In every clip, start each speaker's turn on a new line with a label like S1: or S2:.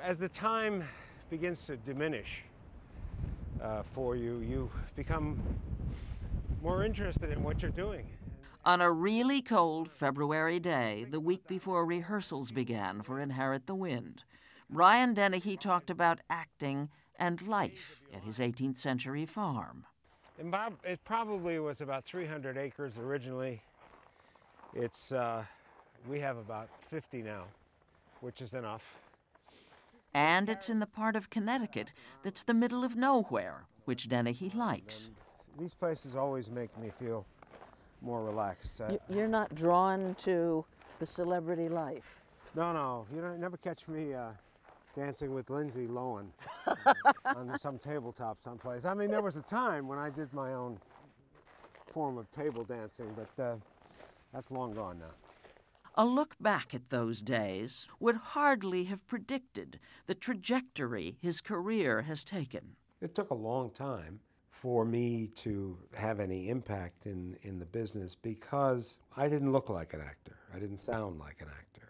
S1: As the time begins to diminish for you, you become more interested in what you're doing.
S2: On a really cold February day, the week before rehearsals began for Inherit the Wind, Brian Dennehy talked about acting and life at his 18th century farm.
S1: It probably was about 300 acres originally. We have about 50 now, which is enough.
S2: And it's in the part of Connecticut that's the middle of nowhere, which Dennehy likes.
S1: These places always make me feel more relaxed.
S3: You're not drawn to the celebrity life?
S1: No. You don't never catch me dancing with Lindsay Lohan on some tabletop someplace. I mean, there was a time when I did my own form of table dancing, but that's long gone now.
S2: A look back at those days would hardly have predicted the trajectory his career has taken.
S1: It took a long time for me to have any impact in the business because I didn't look like an actor. I didn't sound like an actor.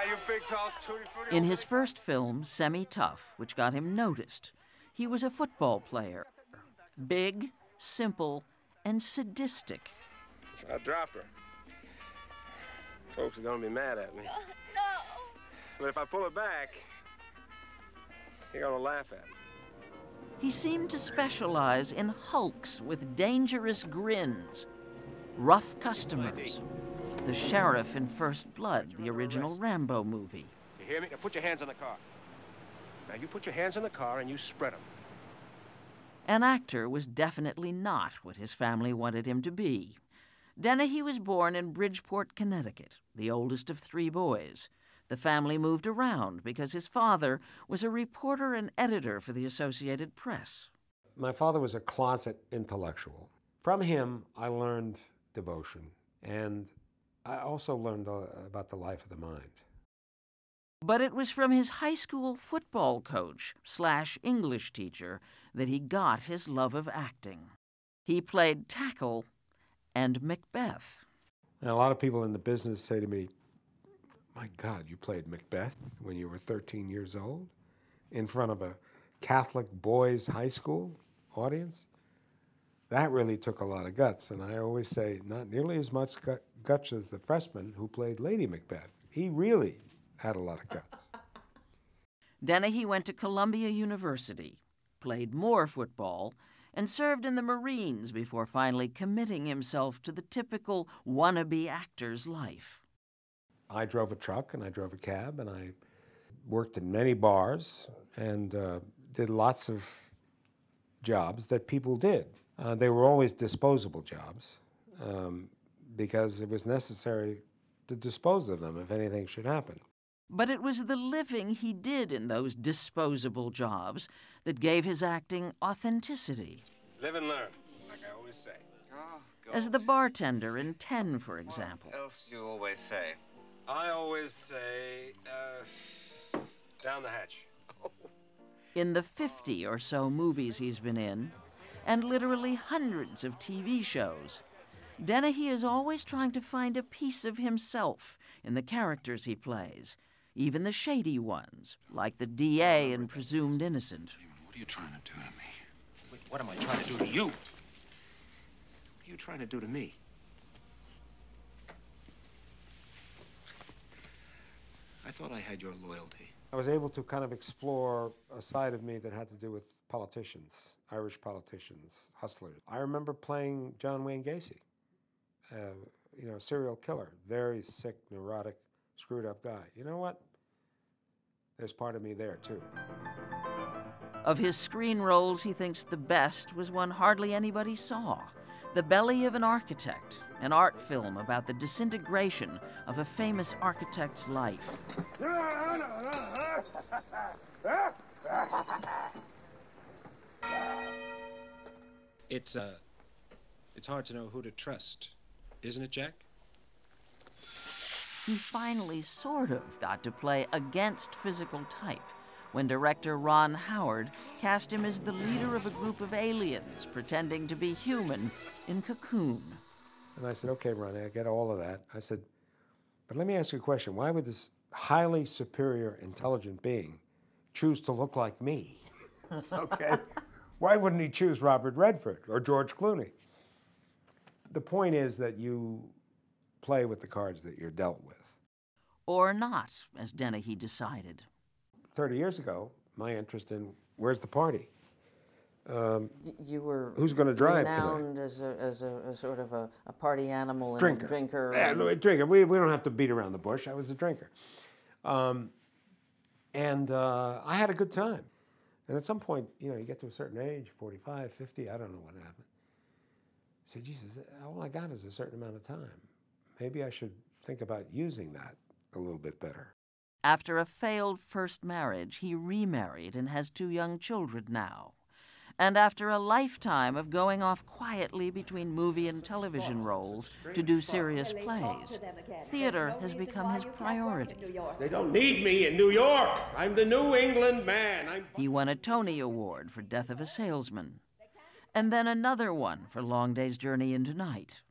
S4: You big, tall, tutti-frutti.
S2: In his first film, Semi-Tough, which got him noticed, he was a football player. Big, simple, and sadistic.
S4: I'll drop her. Folks are gonna be mad at me.
S5: No.
S4: But if I pull her back, they're gonna laugh at me.
S2: He seemed to specialize in hulks with dangerous grins, rough customers, the sheriff in First Blood, the original Rambo movie.
S6: You hear me? Now put your hands on the car. Now you put your hands on the car and you spread them.
S2: An actor was definitely not what his family wanted him to be. Dennehy was born in Bridgeport, Connecticut, the oldest of 3 boys. The family moved around because his father was a reporter and editor for the Associated Press.
S1: My father was a closet intellectual. From him, I learned devotion, and I also learned about the life of the mind.
S2: But it was from his high school football coach / English teacher that he got his love of acting. He played tackle and Macbeth.
S1: And a lot of people in the business say to me, "My God, you played Macbeth when you were 13 years old in front of a Catholic boys' high school audience?" That really took a lot of guts, and I always say not nearly as much guts as the freshman who played Lady Macbeth. He really had a lot of guts.
S2: Dennehy went to Columbia University, played more football, and served in the Marines before finally committing himself to the typical wannabe actor's life.
S1: I drove a truck and I drove a cab and I worked in many bars and did lots of jobs that people did. They were always disposable jobs because it was necessary to dispose of them if anything should happen.
S2: But it was the living he did in those disposable jobs that gave his acting authenticity.
S6: Live and learn, like I always say.
S5: Oh, God.
S2: As the bartender in 10, for example.
S5: What else do you always say?
S6: I always say, down the hatch.
S2: In the 50 or so movies he's been in, and literally hundreds of TV shows, Dennehy is always trying to find a piece of himself in the characters he plays, even the shady ones, like the DA in Presumed Innocent.
S6: What are you trying to do to me? Wait, what am I trying to do to you? What are you trying to do to me? I thought I had your loyalty.
S1: I was able to kind of explore a side of me that had to do with politicians, Irish politicians, hustlers. I remember playing John Wayne Gacy, a serial killer, very sick, neurotic, screwed up guy. You know what? There's part of me there, too.
S2: Of his screen roles, he thinks the best was one hardly anybody saw, The Belly of an Architect, an art film about the disintegration of a famous architect's life.
S6: It's hard to know who to trust, isn't it, Jack?
S2: He finally sort of got to play against physical type when director Ron Howard cast him as the leader of a group of aliens pretending to be human in Cocoon.
S1: And I said, "Okay, Ronnie, I get all of that." I said, "But let me ask you a question. Why would this highly superior, intelligent being choose to look like me? Okay? Why wouldn't he choose Robert Redford or George Clooney? The point is that you play with the cards that you're dealt with.
S2: Or not, as Dennehy decided.
S1: 30 years ago, my interest in where's the party?
S3: You were
S1: Who's going to drive
S3: renowned
S1: tonight?
S3: as a sort of a party animal and
S1: Drinker.
S3: a drinker.
S1: Yeah, no, a drinker. We don't have to beat around the bush. I was a drinker. I had a good time. And at some point, you get to a certain age, 45, 50, I don't know what happened. I said, Jesus, all I got is a certain amount of time. Maybe I should think about using that a little bit better.
S2: After a failed first marriage, he remarried and has 2 young children now. And after a lifetime of going off quietly between movie and television roles to do serious plays, theater has become his priority.
S7: They don't need me in New York. I'm the New England man.
S2: He won a Tony Award for Death of a Salesman, and then another one for Long Day's Journey into Night.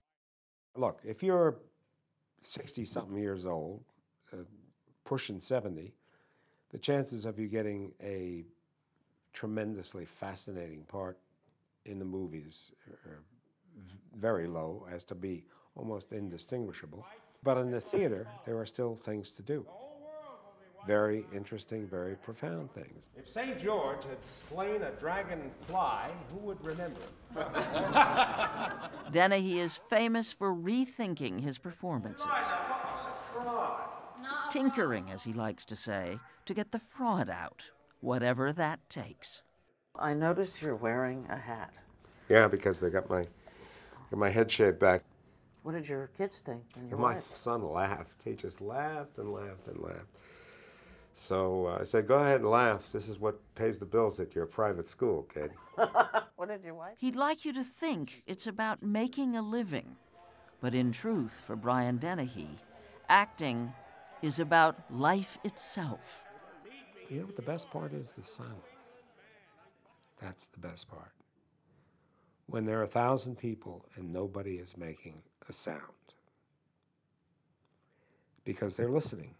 S1: Look, if you're 60-something years old, pushing 70, the chances of you getting a tremendously fascinating part in the movies are very low, as to be almost indistinguishable. But in the theater, there are still things to do. Very interesting, very profound things.
S7: If St. George had slain a dragonfly, who would remember him?
S2: Dennehy is famous for rethinking his performances. Tinkering, as he likes to say, to get the fraud out, whatever that takes.
S3: I noticed you're wearing a hat.
S1: Yeah, because they got my head shaved back.
S3: What did your kids think? And your
S1: My
S3: wife?
S1: son laughed. He just laughed and laughed and laughed. So I said, go ahead and laugh. This is what pays the bills at your private school, kid.
S3: What did your wife?
S2: He'd like you to think it's about making a living. But in truth, for Brian Dennehy, acting is about life itself.
S1: You know what the best part is? The silence. That's the best part. When there are 1,000 people and nobody is making a sound. Because they're listening.